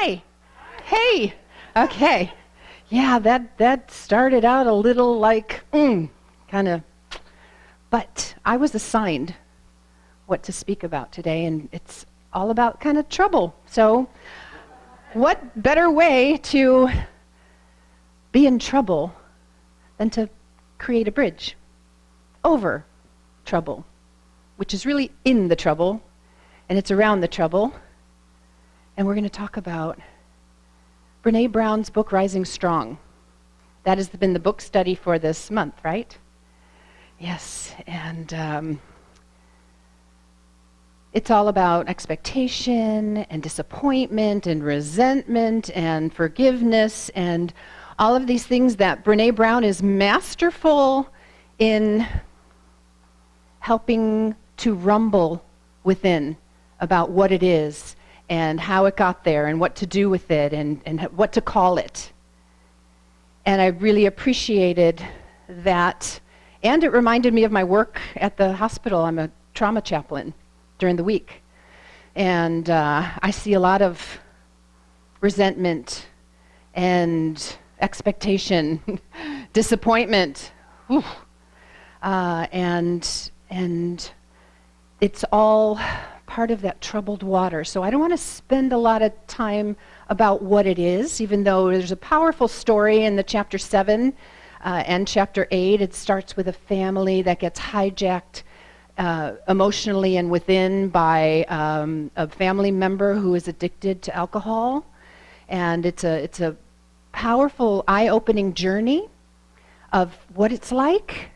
Hi. Hey. Okay. Yeah, that started out a little like, kind of, but I was assigned what to speak about today, and it's all about kind of trouble. So what better way to be in trouble than to create a bridge over trouble, which is really in the trouble, and it's around the trouble. And we're going to talk about Brene Brown's book, Rising Strong. That has been the book study for this month, right? Yes, and it's all about expectation and disappointment and resentment and forgiveness and all of these things that Brene Brown is masterful in helping to rumble within about what it is and how it got there and what to do with it and what to call it. And I really appreciated that. And it reminded me of my work at the hospital. I'm a trauma chaplain during the week. And I see a lot of resentment and expectation, disappointment. And it's all part of that troubled water. So I don't want to spend a lot of time about what it is, even though there's a powerful story in the chapter 7 and chapter 8. It starts with a family that gets hijacked emotionally and within by a family member who is addicted to alcohol. And it's a powerful, eye-opening journey of what it's like.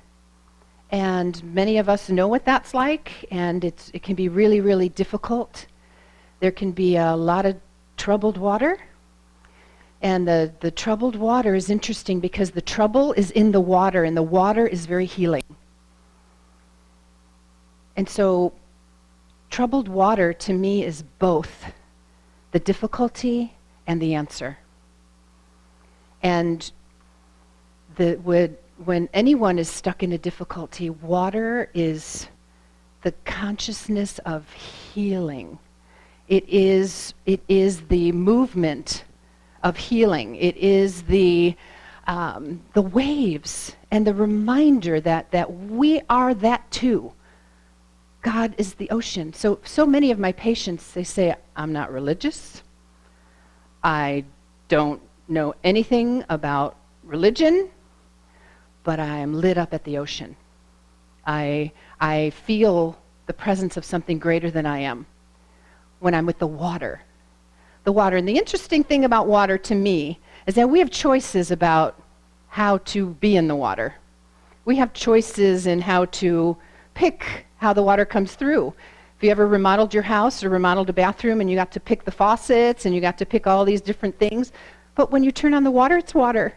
And many of us know what that's like, and it can be really, really difficult. There can be a lot of troubled water. And the troubled water is interesting because the trouble is in the water, and the water is very healing. And so troubled water to me is both the difficulty and the answer. And when anyone is stuck in a difficulty, water is the consciousness of healing. It is the movement of healing. It is the waves and the reminder that we are that too. God is the ocean. So many of my patients, they say, I'm not religious. I don't know anything about religion, but I am lit up at the ocean. I feel the presence of something greater than I am when I'm with the water. The water. And the interesting thing about water to me is that we have choices about how to be in the water. We have choices in how to pick how the water comes through. If you ever remodeled your house or remodeled a bathroom and you got to pick the faucets and you got to pick all these different things, but when you turn on the water, it's water.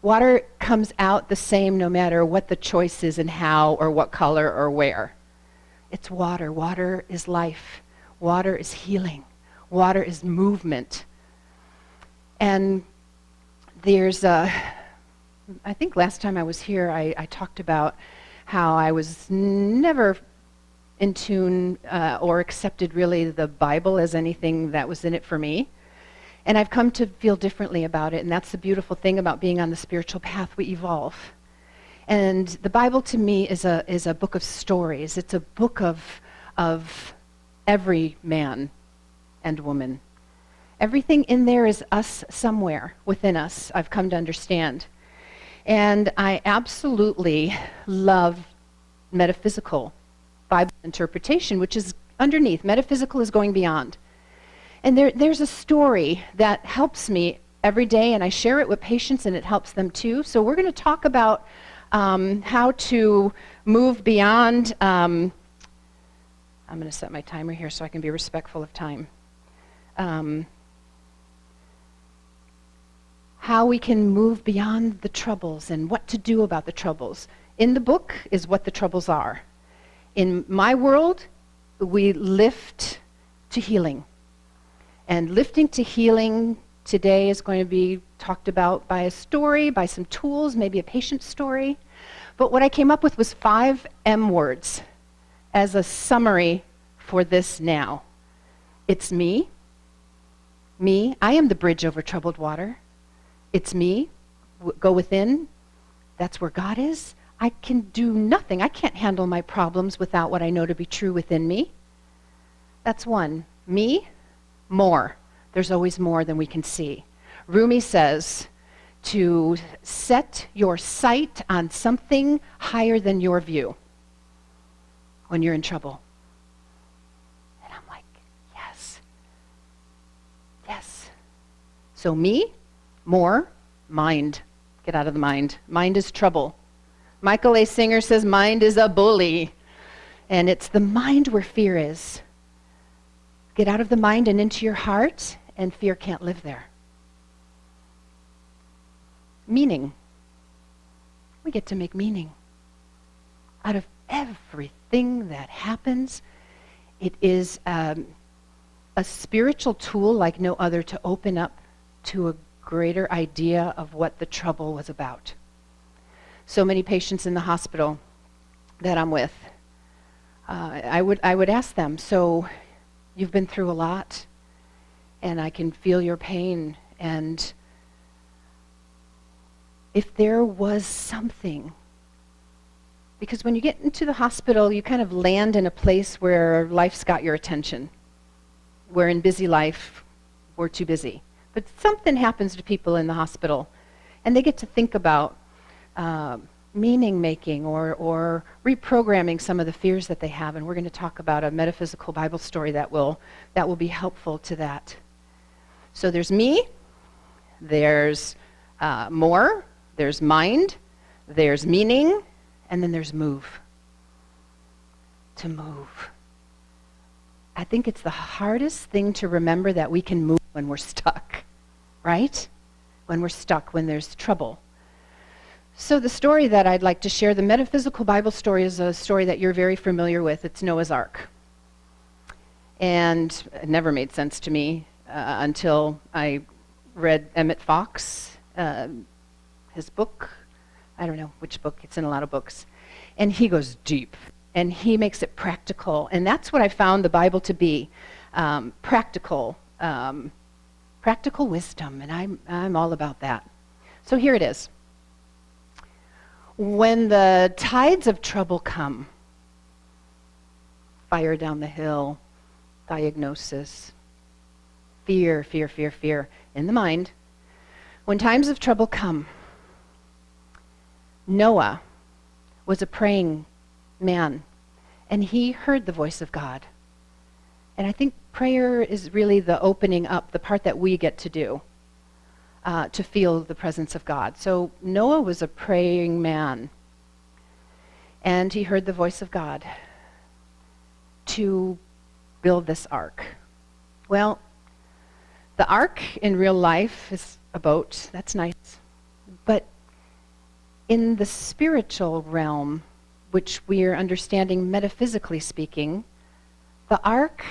Water comes out the same no matter what the choice is and how or what color or where. It's water. Water is life. Water is healing. Water is movement. And there's I think last time I was here, I talked about how I was never in tune or accepted really the Bible as anything that was in it for me. And I've come to feel differently about it, and that's the beautiful thing about being on the spiritual path. We evolve. And the Bible to me is a book of stories. It's a book of every man and woman. Everything in there is us somewhere within us, I've come to understand. And I absolutely love metaphysical Bible interpretation, which is underneath. Metaphysical is going beyond. And there's a story that helps me every day, and I share it with patients, and it helps them too. So we're going to talk about how to move beyond. I'm going to set my timer here so I can be respectful of time. How we can move beyond the troubles and what to do about the troubles. In the book is what the troubles are. In my world, we lift to healing. And lifting to healing today is going to be talked about by a story, by some tools, maybe a patient story. But what I came up with was 5 M words as a summary for this now. It's me, Me, I am the bridge over troubled water. It's me. Go within. That's where God is. I can do nothing. I can't handle my problems without what I know to be true within me. That's one. Me, more. There's always more than we can see. Rumi says to set your sight on something higher than your view when you're in trouble. And I'm like, yes. Yes. So me, more, mind. Get out of the mind. Mind is trouble. Michael A. Singer says mind is a bully. And it's the mind where fear is. Get out of the mind and into your heart, and fear can't live there. Meaning. We get to make meaning. Out of everything that happens, it is a spiritual tool like no other to open up to a greater idea of what the trouble was about. So many patients in the hospital that I'm with, I would ask them, so you've been through a lot, and I can feel your pain, and if there was something, because when you get into the hospital, you kind of land in a place where life's got your attention. Where in busy life, we're too busy. But something happens to people in the hospital, and they get to think about meaning making or reprogramming some of the fears that they have. And we're going to talk about a metaphysical Bible story that will be helpful to that. So there's me, there's more, there's mind, there's meaning, and then there's move. To move. I think it's the hardest thing to remember that we can move when we're stuck, right? When we're stuck, when there's trouble. So the story that I'd like to share, the metaphysical Bible story, is a story that you're very familiar with. It's Noah's Ark. And it never made sense to me until I read Emmett Fox, his book. I don't know which book. It's in a lot of books. And he goes deep. And he makes it practical. And that's what I found the Bible to be, practical wisdom. And I'm all about that. So here it is. When the tides of trouble come, fire down the hill, diagnosis, fear in the mind. When times of trouble come, Noah was a praying man, and he heard the voice of God. And I think prayer is really the opening up, the part that we get to do, to feel the presence of God. So Noah was a praying man, and he heard the voice of God to build this ark. Well, the ark in real life is a boat. That's nice. But in the spiritual realm, which we are understanding metaphysically speaking, the ark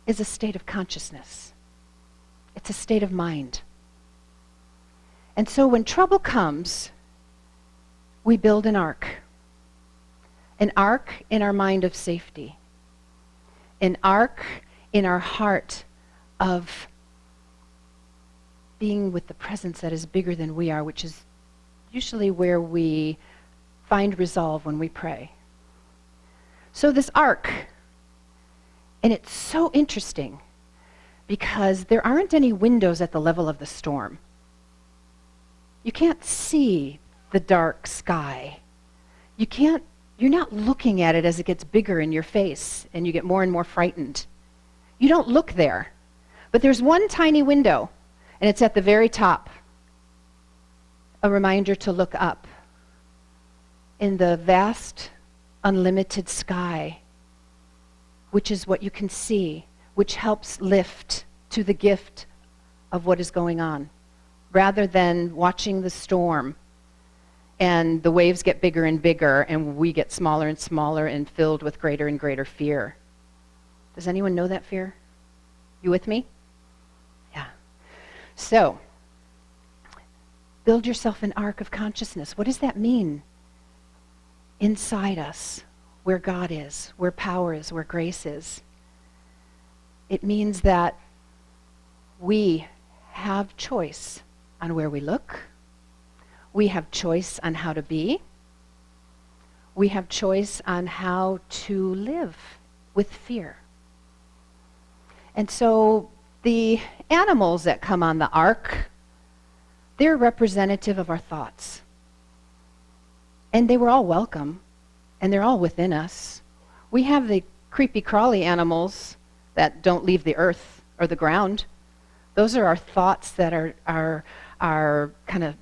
is a state of consciousness. It's a state of mind. And so when trouble comes, we build an ark. An ark in our mind of safety. An ark in our heart of being with the presence that is bigger than we are, which is usually where we find resolve when we pray. So this ark, and it's so interesting because there aren't any windows at the level of the storm. You can't see the dark sky. You're not looking at it as it gets bigger in your face and you get more and more frightened. You don't look there. But there's one tiny window, and it's at the very top. A reminder to look up in the vast, unlimited sky, which is what you can see, which helps lift to the gift of what is going on, rather than watching the storm and the waves get bigger and bigger and we get smaller and smaller and filled with greater and greater fear. Does anyone know that fear? You with me? Yeah. So, build yourself an ark of consciousness. What does that mean? Inside us, where God is, where power is, where grace is. It means that We have choice on where we look. We have choice on how to be. We have choice on how to live with fear. And so the animals that come on the ark, they're representative of our thoughts. And they were all welcome, and they're all within us. We have the creepy crawly animals that don't leave the earth or the ground. Those are our thoughts that are kind of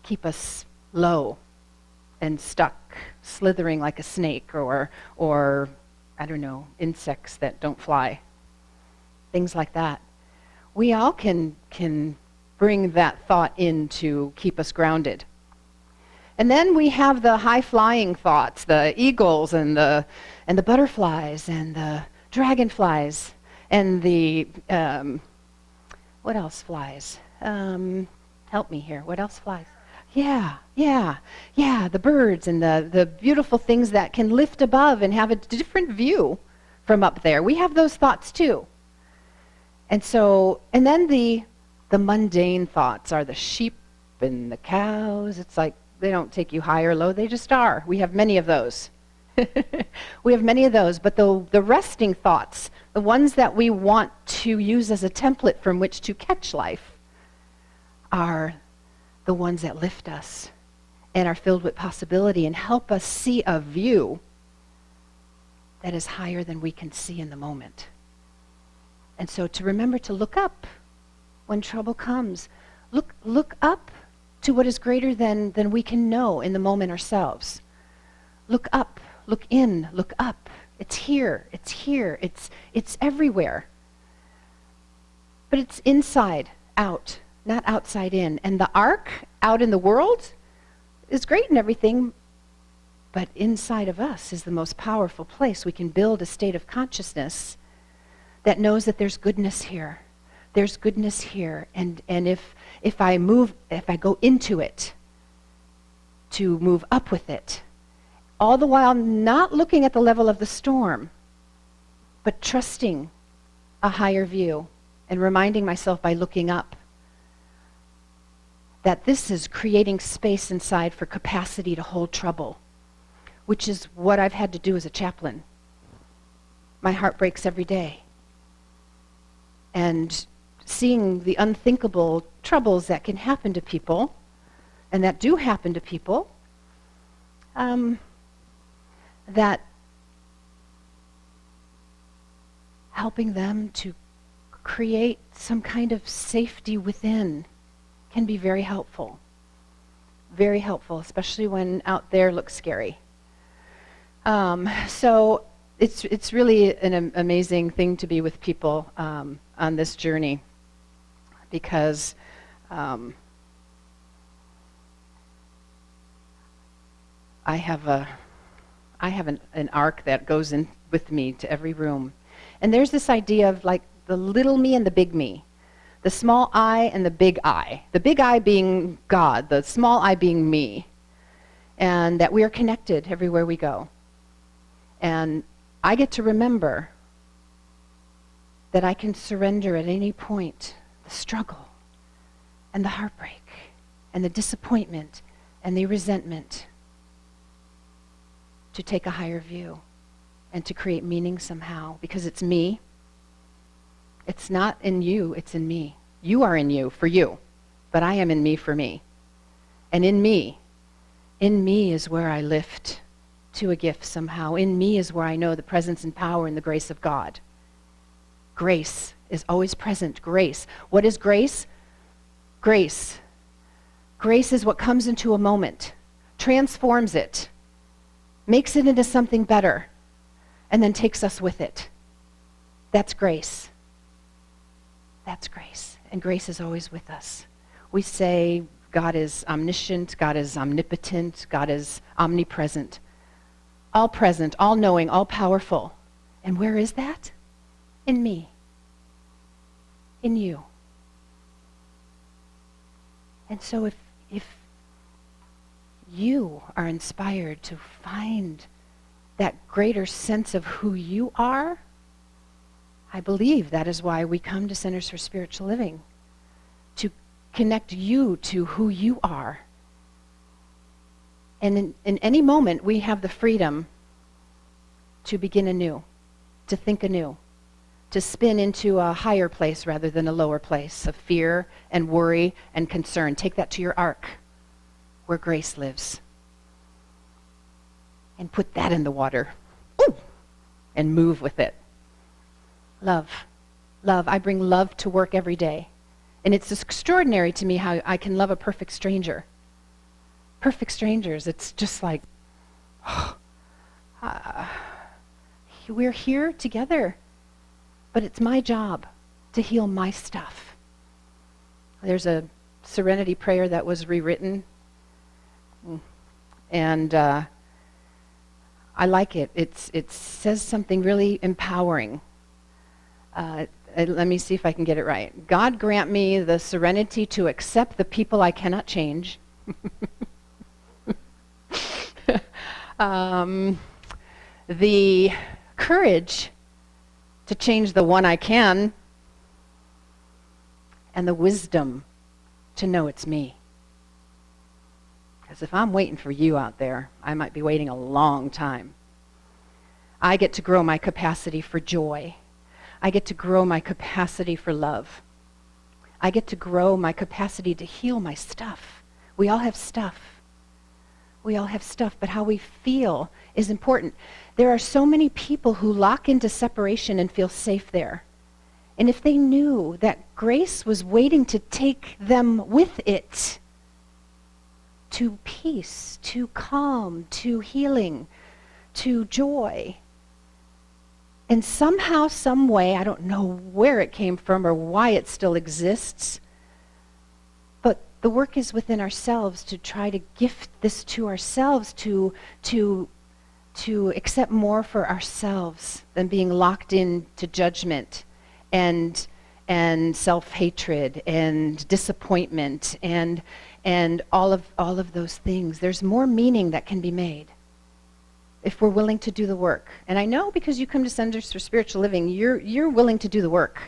keep us low and stuck, slithering like a snake, or I don't know, insects that don't fly. Things like that. We all can bring that thought in to keep us grounded. And then we have the high-flying thoughts, the eagles and the butterflies and the dragonflies and the what else flies? Help me here. What else flies? Yeah, the birds and the beautiful things that can lift above and have a different view from up there. We have those thoughts too. And then the mundane thoughts are the sheep and the cows. It's like they don't take you high or low, they just are. We have many of those. We have many of those, but the resting thoughts, the ones that we want to use as a template from which to catch life, are the ones that lift us and are filled with possibility and help us see a view that is higher than we can see in the moment. And so to remember to look up when trouble comes. Look up to what is greater than we can know in the moment ourselves. Look up, look in, look up. It's here, it's everywhere. But it's inside out, not outside in. And the ark out in the world is great and everything, but inside of us is the most powerful place. We can build a state of consciousness that knows that there's goodness here. There's goodness here. And if I go into it, to move up with it, all the while not looking at the level of the storm, but trusting a higher view and reminding myself by looking up that this is creating space inside for capacity to hold trouble, which is what I've had to do as a chaplain. My heart breaks every day. And seeing the unthinkable troubles that can happen to people, and that do happen to people, that helping them to create some kind of safety within can be very helpful. Very helpful, especially when out there looks scary. So it's really an amazing thing to be with people on this journey, because I have an arc that goes in with me to every room. And there's this idea of like the little me and the big me, the small I and the big I being God, the small I being me, and that we are connected everywhere we go. And I get to remember that I can surrender at any point the struggle and the heartbreak and the disappointment and the resentment to take a higher view and to create meaning somehow, because it's me. It's not in you, it's in me. You are in you for you, but I am in me for me. And in me is where I lift to a gift somehow. In me is where I know the presence and power and the grace of God. Grace is always present. Grace. What is grace? Grace. Grace is what comes into a moment, transforms it, makes it into something better, and then takes us with it. That's grace. That's grace. And grace is always with us. We say God is omniscient, God is omnipotent, God is omnipresent, all present, all knowing, all powerful. And where is that? In me. In you. And so if you are inspired to find that greater sense of who you are, I believe that is why we come to Centers for Spiritual Living, to connect you to who you are. And in any moment, we have the freedom to begin anew, to think anew, to spin into a higher place rather than a lower place of fear and worry and concern. Take that to your ark, where grace lives. And put that in the water. Ooh, and move with it. Love. Love. I bring love to work every day. And it's extraordinary to me how I can love a perfect stranger. Perfect strangers. It's just like, we're here together. But it's my job to heal my stuff. There's a serenity prayer that was rewritten. And I like it. It says something really empowering. Let me see if I can get it right. God grant me the serenity to accept the people I cannot change. The courage to change the one I can, and the wisdom to know it's me. Because if I'm waiting for you out there, I might be waiting a long time. I get to grow my capacity for joy. I get to grow my capacity for love. I get to grow my capacity to heal my stuff. We all have stuff. We all have stuff, but how we feel is important. There are so many people who lock into separation and feel safe there. And if they knew that grace was waiting to take them with it to peace, to calm, to healing, to joy, and somehow, some way, I don't know where it came from or why it still exists, but the work is within ourselves to try to gift this to ourselves, to accept more for ourselves than being locked into judgment and self-hatred and disappointment and all of those things. There's more meaning that can be made if we're willing to do the work. And I know because you come to Centers for Spiritual Living, you're willing to do the work.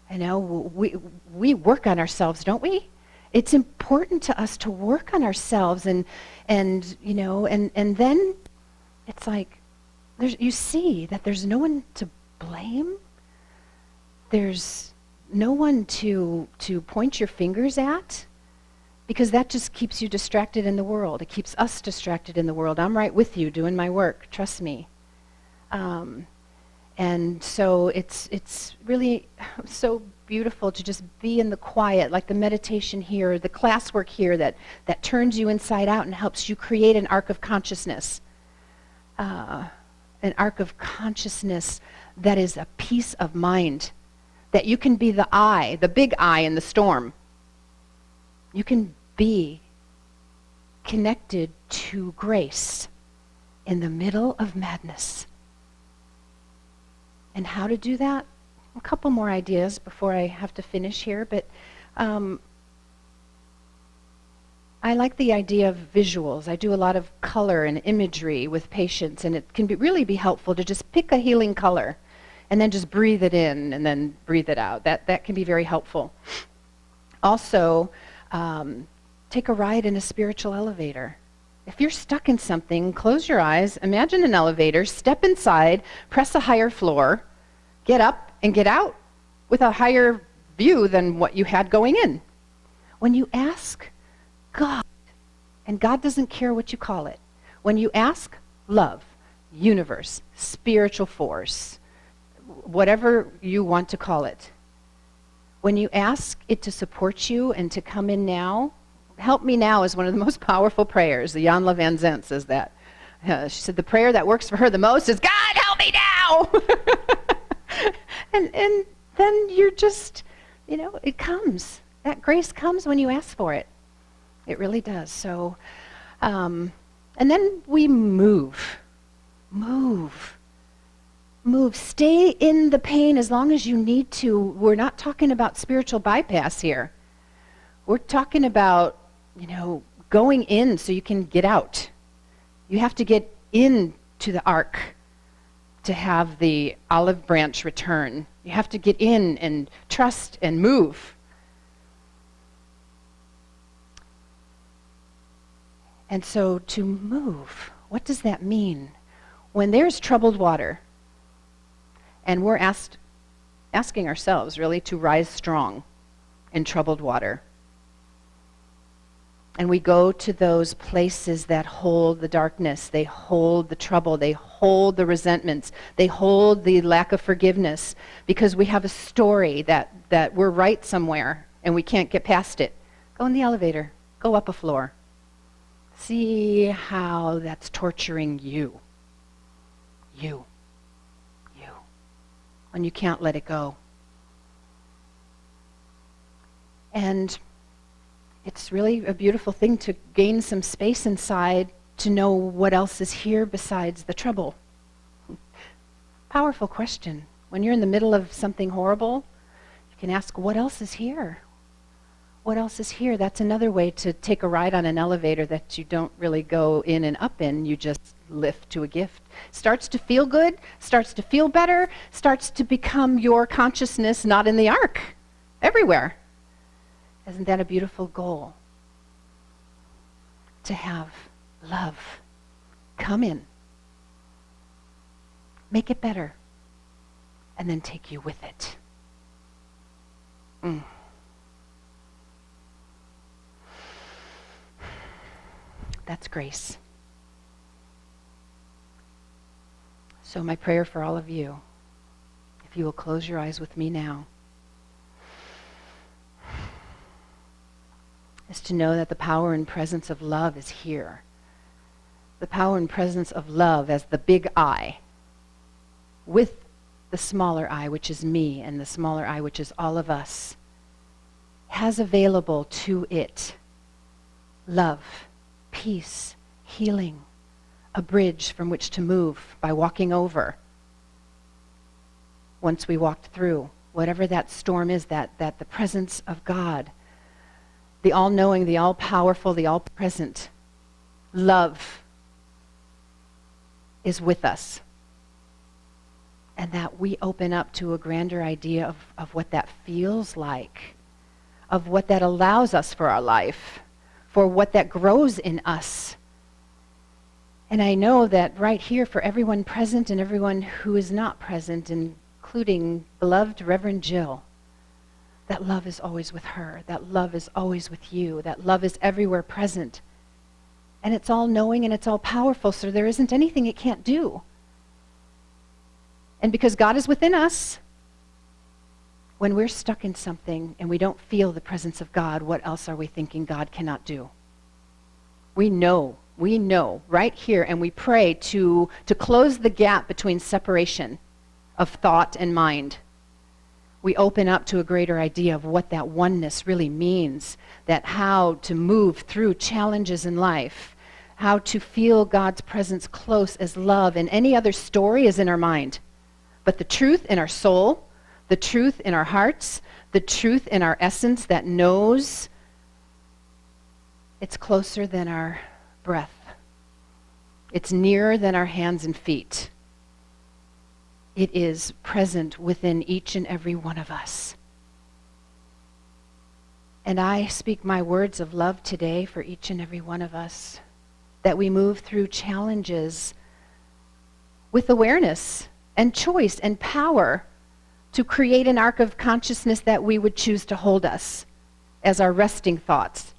I know we work on ourselves, don't we? It's important to us to work on ourselves, and then it's like you see that there's no one to blame. There's no one to point your fingers at, because that just keeps you distracted in the world. It keeps us distracted in the world. I'm right with you doing my work, trust me. And so it's really so beautiful to just be in the quiet, like the meditation here, the classwork here that turns you inside out and helps you create an arc of consciousness. An arc of consciousness that is a peace of mind. That you can be the eye, the big eye in the storm. You can be connected to grace in the middle of madness. And how to do that? A couple more ideas before I have to finish here, but I like the idea of visuals. I do a lot of color and imagery with patients, and it can really be helpful to just pick a healing color and then just breathe it in and then breathe it out. That can be very helpful. Also, take a ride in a spiritual elevator. If you're stuck in something, close your eyes, imagine an elevator, step inside, press a higher floor, get up and get out with a higher view than what you had going in. When you ask God, and God doesn't care what you call it, when you ask love, universe, spiritual force, whatever you want to call it, when you ask it to support you and to come in now, help me now is one of the most powerful prayers. The Jan Van Zandt says that. She said the prayer that works for her the most is, God, help me now! and then you're just, it comes. That grace comes when you ask for it. It really does. So, and then we move. Move. Stay in the pain as long as you need to. We're not talking about spiritual bypass here. We're talking about, going in so you can get out. You have to get into the ark to have the olive branch return You have to get in and trust and move. And so to move, what does that mean? When there's troubled water, and we're asking ourselves really to rise strong in troubled water, and we go to those places that hold the darkness, they hold the trouble, they hold the resentments, they hold the lack of forgiveness, because we have a story that we're right somewhere and we can't get past it. Go in the elevator, go up a floor. See how that's torturing you. You. And you can't let it go. And it's really a beautiful thing to gain some space inside to know what else is here besides the trouble. Powerful question. When you're in the middle of something horrible, you can ask, what else is here? What else is here? That's another way to take a ride on an elevator that you don't really go in and up in. You just lift to a gift. Starts to feel good, starts to feel better, starts to become your consciousness, not in the ark, everywhere. Isn't that a beautiful goal? To have love come in, make it better, and then take you with it. That's grace. So my prayer for all of you, if you will close your eyes with me now, is to know that the power and presence of love is here. The power and presence of love as the big I, with the smaller I, which is me, and the smaller I, which is all of us, has available to it love, peace, healing, a bridge from which to move by walking over. Once we walked through, whatever that storm is, that the presence of God, the all-knowing, the all-powerful, the all-present love is with us. And that we open up to a grander idea of what that feels like, of what that allows us for our life, for what that grows in us. And I know that right here, for everyone present and everyone who is not present, including beloved Reverend Jill, that love is always with her. That love is always with you. That love is everywhere present. And it's all knowing and it's all powerful, so there isn't anything it can't do. And because God is within us, when we're stuck in something and we don't feel the presence of God, what else are we thinking God cannot do? We know right here, and we pray to close the gap between separation of thought and mind. We open up to a greater idea of what that oneness really means, that how to move through challenges in life, how to feel God's presence close as love, and any other story is in our mind. But the truth in our soul, the truth in our hearts, the truth in our essence that knows, it's closer than our breath. It's nearer than our hands and feet. It is present within each and every one of us. And I speak my words of love today for each and every one of us, that we move through challenges with awareness and choice and power to create an arc of consciousness that we would choose to hold us as our resting thoughts,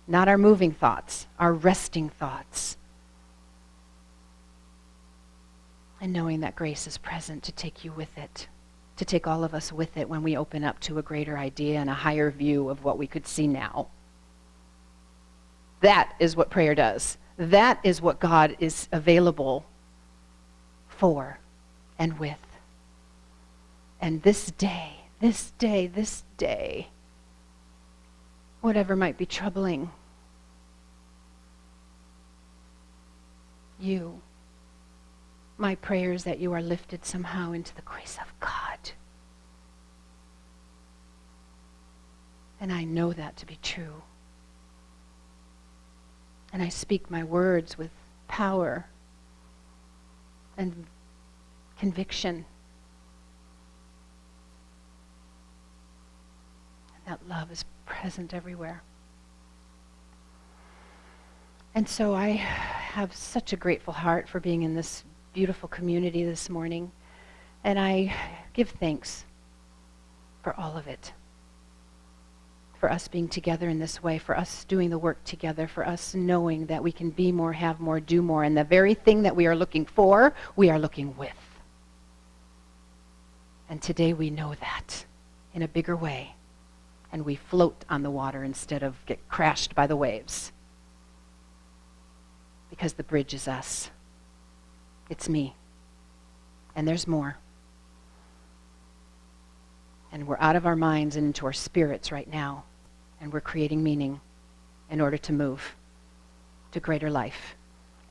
not our moving thoughts, our resting thoughts. And knowing that grace is present to take you with it, to take all of us with it when we open up to a greater idea and a higher view of what we could see now. That is what prayer does. That is what God is available for and with. And this day, whatever might be troubling you, my prayer is that you are lifted somehow into the grace of God. And I know that to be true. And I speak my words with power and conviction That love is present everywhere. And so I have such a grateful heart for being in this beautiful community this morning. And I give thanks for all of it. For us being together in this way, for us doing the work together, for us knowing that we can be more, have more, do more. And the very thing that we are looking for, we are looking with. And today we know that in a bigger way. And we float on the water instead of get crashed by the waves. Because the bridge is us. It's me. And there's more. And we're out of our minds and into our spirits right now. And we're creating meaning in order to move to greater life.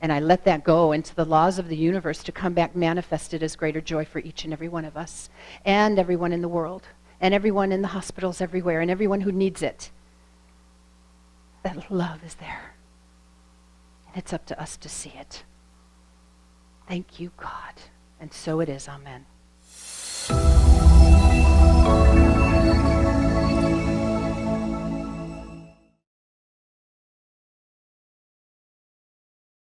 And I let that go into the laws of the universe to come back manifested as greater joy for each and every one of us. And everyone in the world. And everyone in the hospitals everywhere. And everyone who needs it. That love is there. And it's up to us to see it. Thank you, God. And so it is. Amen.